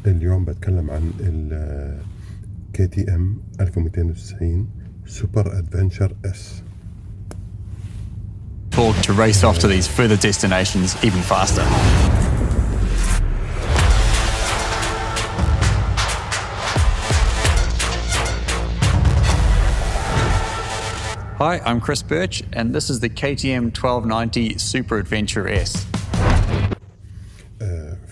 اليوم بتكلم عن ال KTM 1290 سوبر ادفنتشر اس. To race off to these further destinations even faster. Hi, I'm Chris Birch, and this is the KTM 1290 Super Adventure S.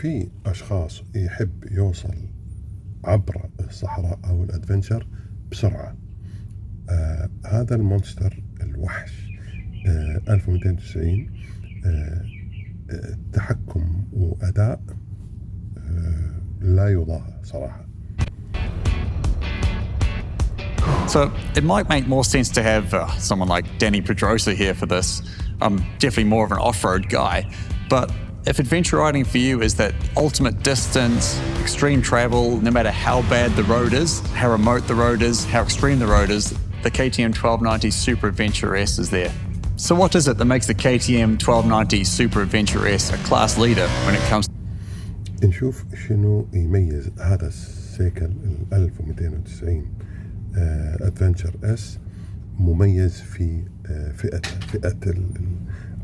في أشخاص يحب يوصل عبر الصحراء أو الأدفنشر بسرعة. هذا المونستر الوحش 1290 تحكم وأداء لا يضاهى صراحة. So it might make more sense to have someone like Danny Pedrosa here for this. I'm definitely more of an off-road guy, but if adventure riding for you is that ultimate distance, extreme travel, no matter how bad the road is, how remote the road is, how extreme the road is, the KTM 1290 Super Adventure S is there. So what is it that makes the KTM 1290 Super Adventure S a class leader when it comes to... نشوف شنو يميز هذا السيكل 1290 ادفنتشر اس مميز في فئة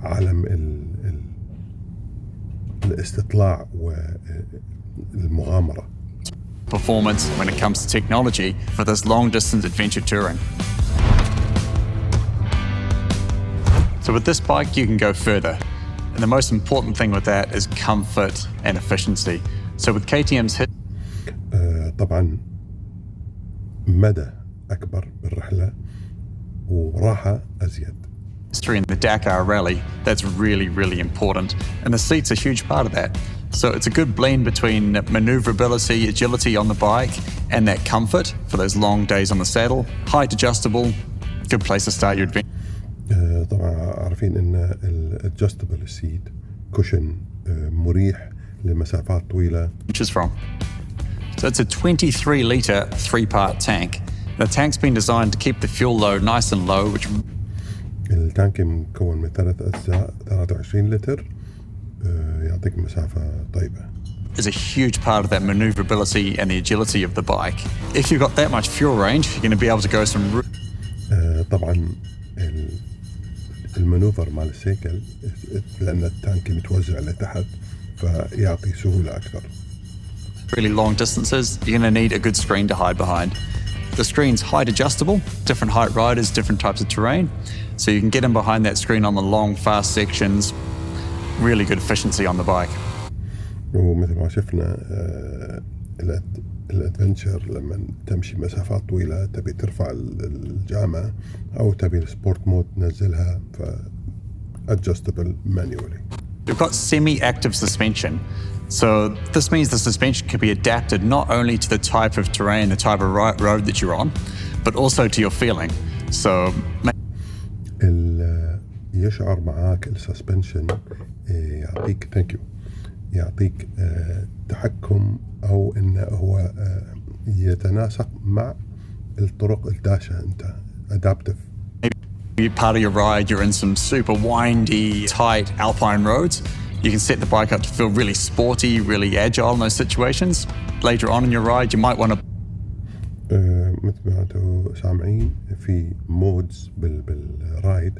العالم الاستطلاع والمغامرة. performance when it comes to technology for this long-distance adventure touring. So with this bike, you can go further. And the most important thing with that is comfort and efficiency. So with KTM's hit... طبعا مدى أكبر بالرحلة وراحة أزيد. history in the Dakar Rally, that's really, really important. And the seat's a huge part of that. So it's a good blend between maneuverability, agility on the bike, and that comfort for those long days on the saddle. Height adjustable, good place to start your adventure. طبعا عارفين ان الادجستبل سيت كوشن مريح لمسافات طويلة. From. So it's a 23-litre 3-part tank. The tank's been designed to keep the fuel load nice and low, which... التانك مكون من 3 أجزاء 23 لتر يعطيك مسافة طيبة. is a huge part of that maneuverability and the agility of the bike. If you've got that much fuel range, you're going to be able to go some... طبعا المانوفر مال السيكل لأن التانك متوزع لتحت فيعطي سهولة أكثر. really long distances, you're going to need a good screen to hide behind. The screen's height adjustable, different height riders, different types of terrain. So you can get in behind that screen on the long, fast sections. Really good efficiency on the bike. ومثل ما شفنا الادفنتشر لما تمشي مسافات طويلة تبي ترفع الجامة أو تبي السبورت مود تنزلها ف adjustable manually. We've got semi-active suspension. So this means the suspension can be adapted not only to the type of terrain, the type of road that you're on, but also to your feeling. So يشعر معاك السسبنشن يعطيك ثانك يو يعطيك تحكم او انه هو يتناسق مع الطرق الداشة انت adaptive. Maybe part of your ride you're in some super windy, tight alpine roads. You can set the bike up to feel really sporty, really agile in those situations. Later on in your ride, you might want to... مثل ما انتم سامعين في مودز بالرايد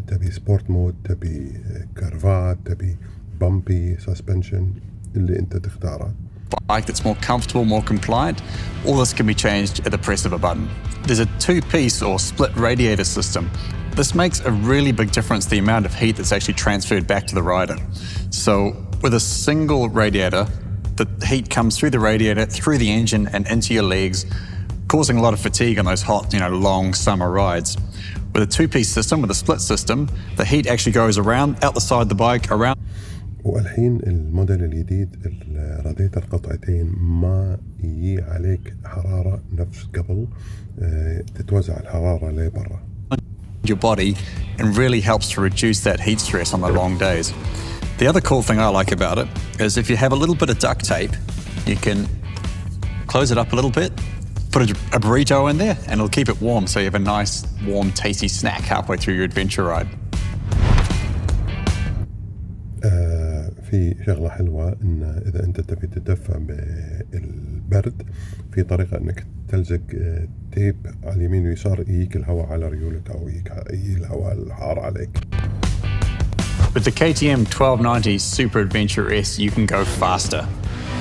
تبي سبورت مود تبي كيرفات تبي bumpy suspension اللي انت تختاره. Bike that's more comfortable, more compliant. All this can be changed at the press of a button. There's a 2-piece or split radiator system. This makes a really big difference the amount of heat that's actually transferred back to the rider. So with a single radiator, the heat comes through the radiator, through the engine and into your legs, causing a lot of fatigue on those hot, long summer rides. With a 2-piece system, with a split system, the heat actually goes around, out the side of the bike, around. والحين الموديل الجديد الراديتر قطعتين ما يجي عليك حرارة نفس قبل تتوزع الحرارة لبرا. Your body and really helps to reduce that heat stress on the long days. The other cool thing I like about it is if you have a little bit of duct tape, you can close it up a little bit, put a burrito in there and it'll keep it warm so you have a nice, warm, tasty snack halfway through your adventure ride. في في شغلة حلوة إن إذا أنت تبي تدفى بالبرد في طريقة إنك تلزق تيب على اليمين واليسار يجيك الهواء على ريولك أو يجيك الهواء الحار عليك. With the KTM 1290 Super Adventure S, you can go faster.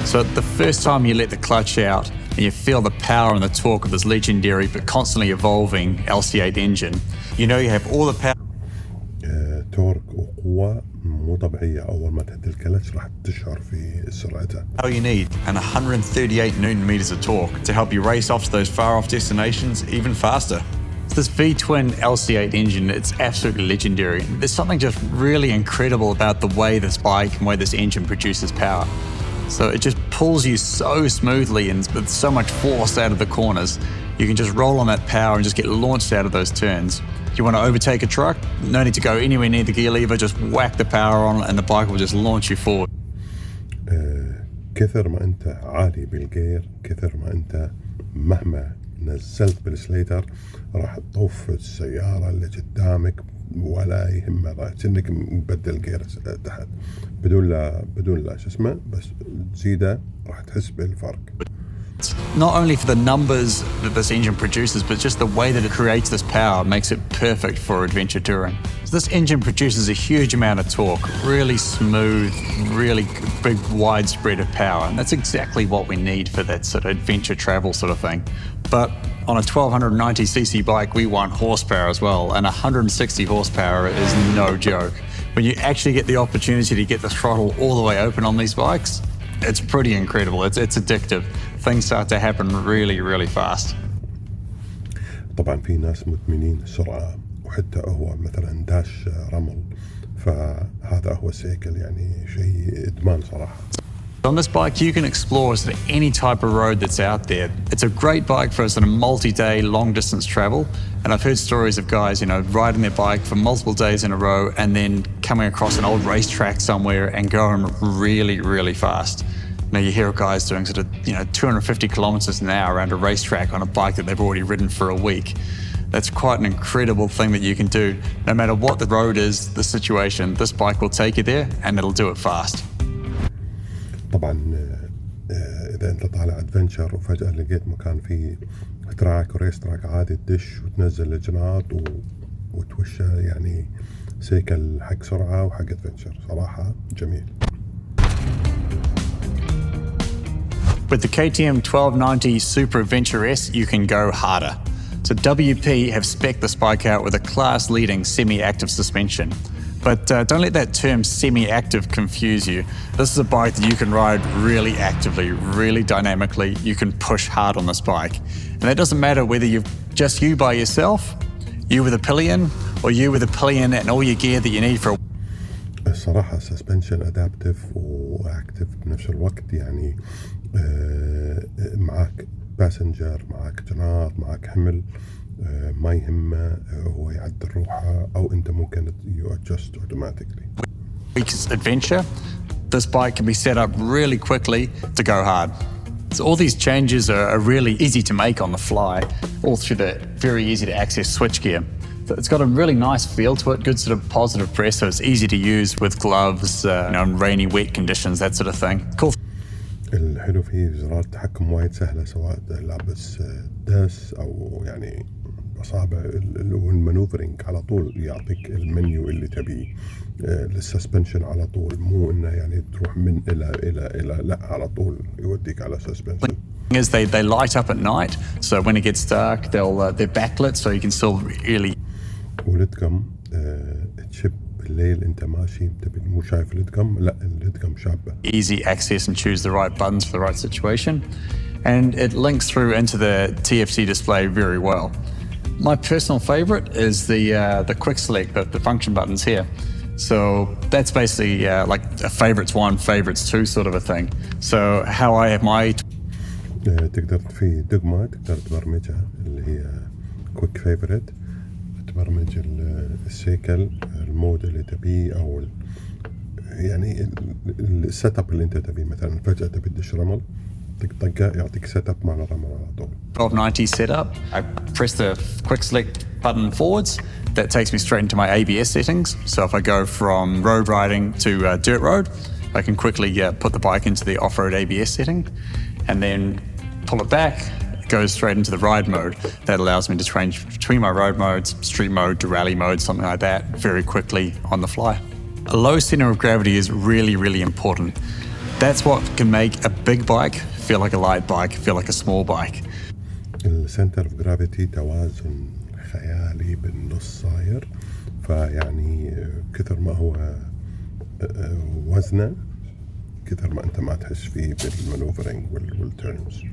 So the first time you let the clutch out and you feel the power and the torque of this legendary but constantly evolving LC8 engine, you know you have all the power. تورك وقوة مو طبيعية. أول ما تهدي الكلتش راح تشعر في سرعتها. All you need and 138 Newton meters of torque to help you race off to those far off destinations even faster. This V-twin LC8 engine, it's absolutely legendary. There's something just really incredible about the way this bike and way this engine produces power. So it just pulls you so smoothly and with so much force out of the corners. You can just roll on that power and just get launched out of those turns. You want to overtake a truck? No need to go anywhere near the gear lever, just whack the power on and the bike will just launch you forward. كثر ما أنت عالي بالجير، كثر ما أنت مهما نزلت بالسليتر راح تطوف السيارة اللي قدامك ولا يهمها، راح كأنك مبدل جير تحت بدون لا شو اسمه، بس تزيده راح تحس بالفرق. Not only for the numbers that this engine produces, but just the way that it creates this power makes it perfect for adventure touring. So this engine produces a huge amount of torque, really smooth, really big, wide spread of power. And that's exactly what we need for that sort of adventure travel sort of thing. But on a 1290cc bike, we want horsepower as well. And 160 horsepower is no joke. When you actually get the opportunity to get the throttle all the way open on these bikes, it's pretty incredible. It's addictive. Things start to happen really, really fast. طبعا في ناس مدمنين السرعة وحتى هو مثلا داش رمل، فهذا هو السيكل يعني شيء إدمان صراحة. On this bike, you can explore sort of any type of road that's out there. It's a great bike for sort of multi-day, long-distance travel. And I've heard stories of guys, you know, riding their bike for multiple days in a row and then coming across an old racetrack somewhere and going really, really fast. Now you hear of guys doing sort of, 250 kilometers an hour around a racetrack on a bike that they've already ridden for a week. That's quite an incredible thing that you can do. No matter what the road is, the situation, this bike will take you there and it'll do it fast. طبعا إذا أنت طالع أدفنشر وفجأة لقيت مكان فيه تراك وريس تراك عادي تدش وتنزل الجناط وتوشى، يعني سيكل حق سرعة وحق أدفنشر صراحة جميل. With the KTM 1290 Super Adventure S, you can go harder. So WP have spec'd this bike out with a class-leading semi-active suspension. But don't let that term semi-active confuse you. This is a bike that you can ride really actively, really dynamically. You can push hard on this bike. And that doesn't matter whether you're just you by yourself, you with a pillion, or you with a pillion and all your gear that you need for a... الصراحة suspension adaptive واكتف بنفس الوقت، يعني معك باسنجر، معك جناط، معك حمل، ما يهمه هو يعدل روحه أو أنت ممكن you adjust automatically. Week's adventure, this bike can be set up really quickly to go hard. So all these changes are really easy to make on the fly, all through the very easy to access switchgear. So it's got a really nice feel to it, good sort of positive press, so it's easy to use with gloves, in rainy, wet conditions, that sort of thing. Cool. الحلو فيه زرار التحكم وايد سهلة، سواء لابس داس أو يعني أصابع والمانوفرينج على طول يعطيك المنيو اللي تبيه للسسبنشن على طول، مو إنه يعني تروح من إلى لا، على طول يوديك على سسبنشن. Is they light up at night, so when it gets dark they're backlit, so you can still really. والدقم تشب بالليل أنت ماشي تبي مو شايف الدقم، لا الدقم شابة. Easy access and choose the right buttons for the right situation, and it links through into the TFT display very well. My personal favorite is the quick select, the function buttons here. So that's basically like a favorites 1, favorites 2 sort of a thing. So how I have my تقدر في دقمة تقدر تبرمجها اللي هي كويك فيفورت، تبرمج السيكل المود اللي تبيه أو يعني السيت اب اللي أنت تبيه. مثلا فجأة تبي تدش رمل طقة يعطيك سيت اب مع الرمل على طول. 1290 setup. I press the quick select button forwards. That takes me straight into my ABS settings. So if I go from road riding to dirt road, I can quickly put the bike into the off-road ABS setting and then pull it back. It goes straight into the ride mode. That allows me to change between my road modes, street mode to rally mode, something like that, very quickly on the fly. A low center of gravity is really, really important. That's what can make a big bike feel like a light bike, feel like a small bike. السنتر اوف جرافيتي توازن خيالي بالنص صاير، فيعني كثر ما هو وزنه كثر ما انت ما تحس فيه بالمانوفرنج والتيرنز.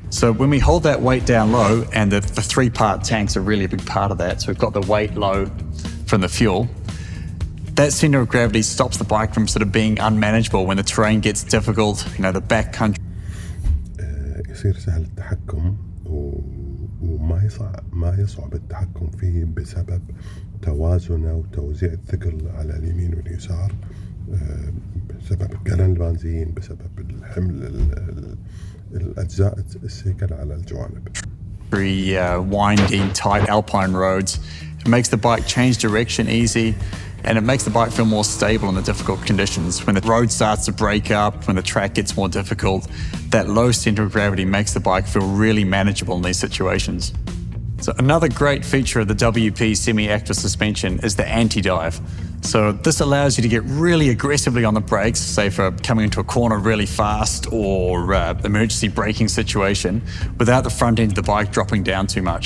So when we hold that weight down low, and the three-part tanks are really a big part of that, so we've got the weight low from the fuel, that center of gravity stops the bike from sort of being unmanageable when the terrain gets difficult, the back country. يصير سهل التحكم وما يصعب التحكم فيه بسبب توازنه وتوزيع الثقل على اليمين واليسار، بسبب جالون البنزين، بسبب الحمل الأجزاء السيكل على الجوانب. Winding, tight alpine roads. It makes the bike change direction easy, and it makes the bike feel more stable in the difficult conditions. When the road starts to break up, when the track gets more difficult, that low center of gravity makes the bike feel really manageable in these situations. So another great feature of the WP semi-active suspension is the anti-dive. So this allows you to get really aggressively on the brakes, say for coming into a corner really fast or emergency braking situation, without the front end of the bike dropping down too much.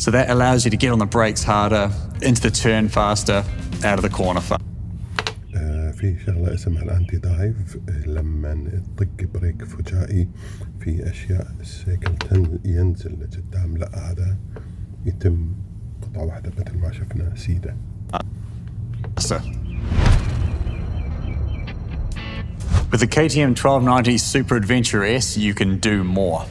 So that allows you to get on the brakes harder, into the turn faster, out of the corner faster. في شغلة اسمها الانتي دايف، لما تطق بريك فجائي في اشياء السيكل ينزل لقدام، لا هذا يتم قطعة واحدة مثل ما شفنا سيدة. With the KTM 1290 Super Adventure S, you can do more.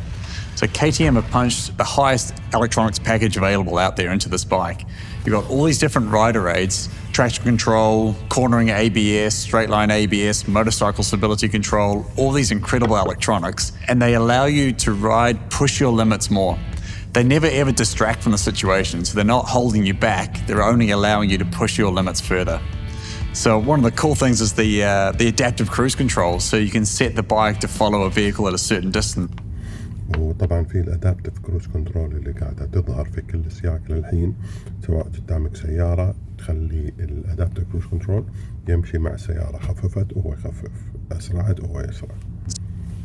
So KTM have punched the highest electronics package available out there into this bike. You've got all these different rider aids, traction control, cornering ABS, straight line ABS, motorcycle stability control, all these incredible electronics, and they allow you to ride, push your limits more. They never ever distract from the situation, so they're not holding you back, they're only allowing you to push your limits further. So one of the cool things is the adaptive cruise control, so you can set the bike to follow a vehicle at a certain distance. وطبعا في الادابتيف كروز كنترول اللي قاعدة تظهر في كل السياق للحين، سواء قدامك سيارة تخلي الادابتيف كروز كنترول يمشي مع السيارة، خففت وهو يخفف، أسرعت وهو يسرع.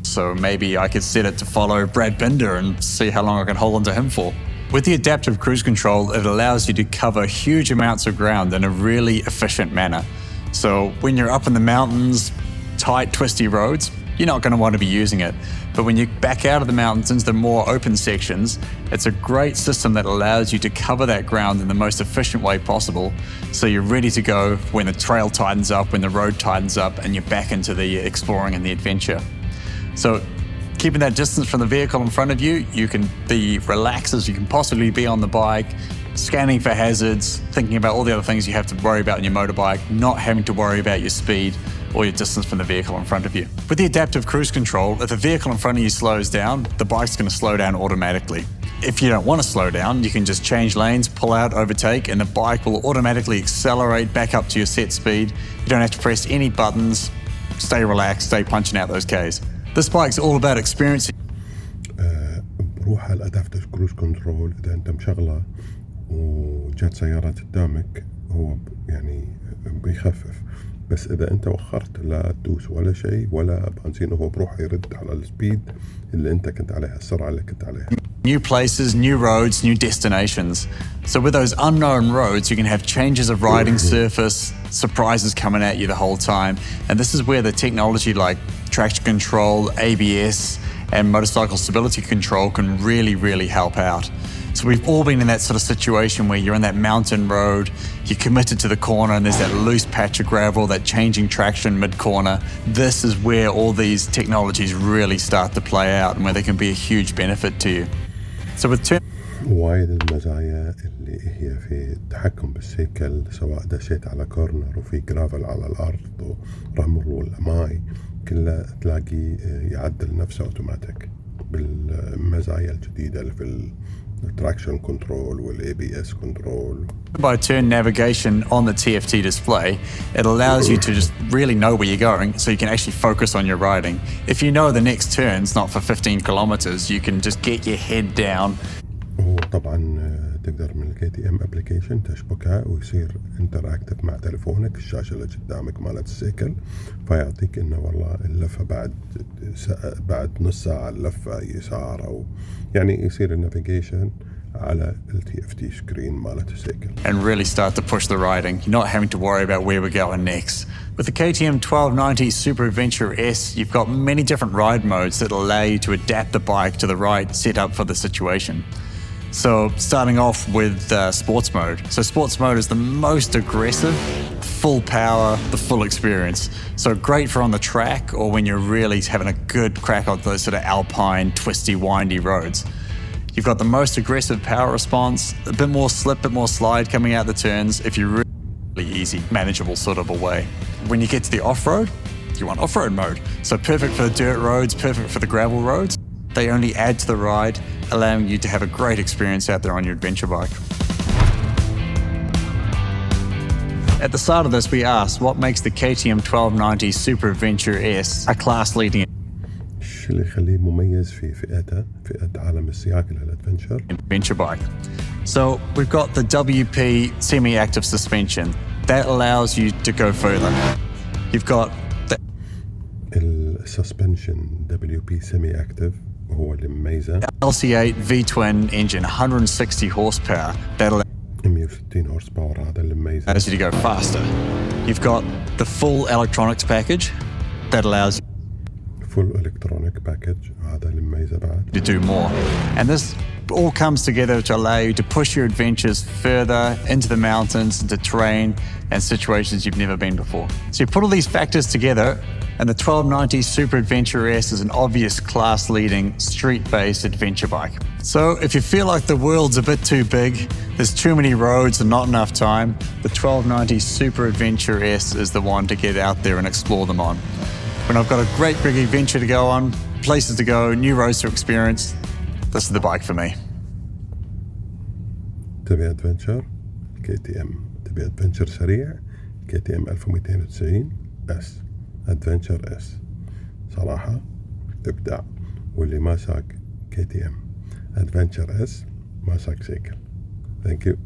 So maybe I could set it to follow Brad Binder and see how long I can hold onto him for. With the adaptive cruise control, it allows you to cover huge amounts of ground in a really efficient manner. So when you're up in the mountains, tight, twisty roads, you're not going to want to be using it. But when you back out of the mountains into the more open sections, it's a great system that allows you to cover that ground in the most efficient way possible. So you're ready to go when the trail tightens up, when the road tightens up, and you're back into the exploring and the adventure. So keeping that distance from the vehicle in front of you, you can be relaxed as you can possibly be on the bike, scanning for hazards, thinking about all the other things you have to worry about in your motorbike, not having to worry about your speed or your distance from the vehicle in front of you. With the adaptive cruise control, if the vehicle in front of you slows down, the bike's going to slow down automatically. If you don't want to slow down, you can just change lanes, pull out, overtake, and the bike will automatically accelerate back up to your set speed. You don't have to press any buttons. Stay relaxed, stay punching out those Ks. This bike's all about experiencing. بروح على الادابتيف كروز كنترول، اذا انت مشغله وجات سيارات قدامك هو يعني بيخفف، بس اذا انت وخرت لا تدوس ولا شيء ولا بنزين، هو بروحه يرد على السبيد اللي انت كنت عليها، السرعه اللي كنت عليها. New places, new roads, new destinations. So with those unknown roads, you can have changes of riding surface, surprises coming at you the whole time. And this is where the technology like traction control, ABS, and motorcycle stability control can really, really help out. So we've all been in that sort of situation where you're on that mountain road, you're committed to the corner and there's that loose patch of gravel, that changing traction mid-corner. This is where all these technologies really start to play out and where they can be a huge benefit to you. So with وايد المزايا اللي هي في التحكم بالسيكل، سواء دشيت على كورنر وفي جرافل على الأرض ورمل ولا ماي، كله تلاقي يعدل نفسه اوتوماتيك بالمزايا الجديدة اللي في التراكشن كنترول والاي بي اس كنترول. By turn navigation on the TFT display, it allows you to just really know where you're going so you can actually focus on your riding. If you know the next turn's not for 15 kilometers, you can just get your head down. وطبعا تقدر من الكي تي ام ابلكيشن تشبكها ويصير انتراكتف مع تليفونك، الشاشه اللي قدامك مالت السيكل، فيعطيك انه والله اللفه بعد نص ساعه اللفه يسار، او يعني يصير النافيجيشن على التي اف تي سكرين مالت السيكل. And really start to push the riding. You're not having to worry about where we're going next. With the KTM 1290 Super Adventure S, you've got many different ride modes that allow you to adapt the bike to the ride set up for the situation. So starting off with sports mode. So sports mode is the most aggressive, full power, the full experience. So great for on the track or when you're really having a good crack on those sort of alpine, twisty, windy roads. You've got the most aggressive power response, a bit more slip, a bit more slide coming out the turns if you're really easy, manageable sort of a way. When you get to the off-road, you want off-road mode. So perfect for the dirt roads, perfect for the gravel roads. They only add to the ride, allowing you to have a great experience out there on your adventure bike. At the start of this, we asked what makes the KTM 1290 Super Adventure S a class-leading ايش اللي يخليه مميز في فئته، فئة عالم السياق للادفنشر؟ adventure bike. So we've got the WP semi-active suspension. That allows you to go further. You've got the السسبنشن WP semi active وهو اللي مميزه. LC8 V-twin engine, 160 horsepower. That allows 160 هورس باور، هذا اللي مميزه. you to go faster. You've got the full electronics package. That allows you فول الكترونيك باكج، هذا اللي مميزه بعد. to do more. And this all comes together to allow you to push your adventures further into the mountains, into terrain and situations you've never been before. So you put all these factors together and the 1290 Super Adventure S is an obvious class-leading street-based adventure bike. So if you feel like the world's a bit too big, there's too many roads and not enough time, the 1290 Super Adventure S is the one to get out there and explore them on. When I've got a great big adventure to go on, places to go, new roads to experience, this is the bike for me. تبي ادفنشر؟ كي تي ام. تبي ادفنشر سريع؟ كي تي ام 1290 اس ادفنشر اس. صراحة ابداع، واللي ما ساق كي تي ام ادفنشر اس ما ساق سيكل. ثانك يو.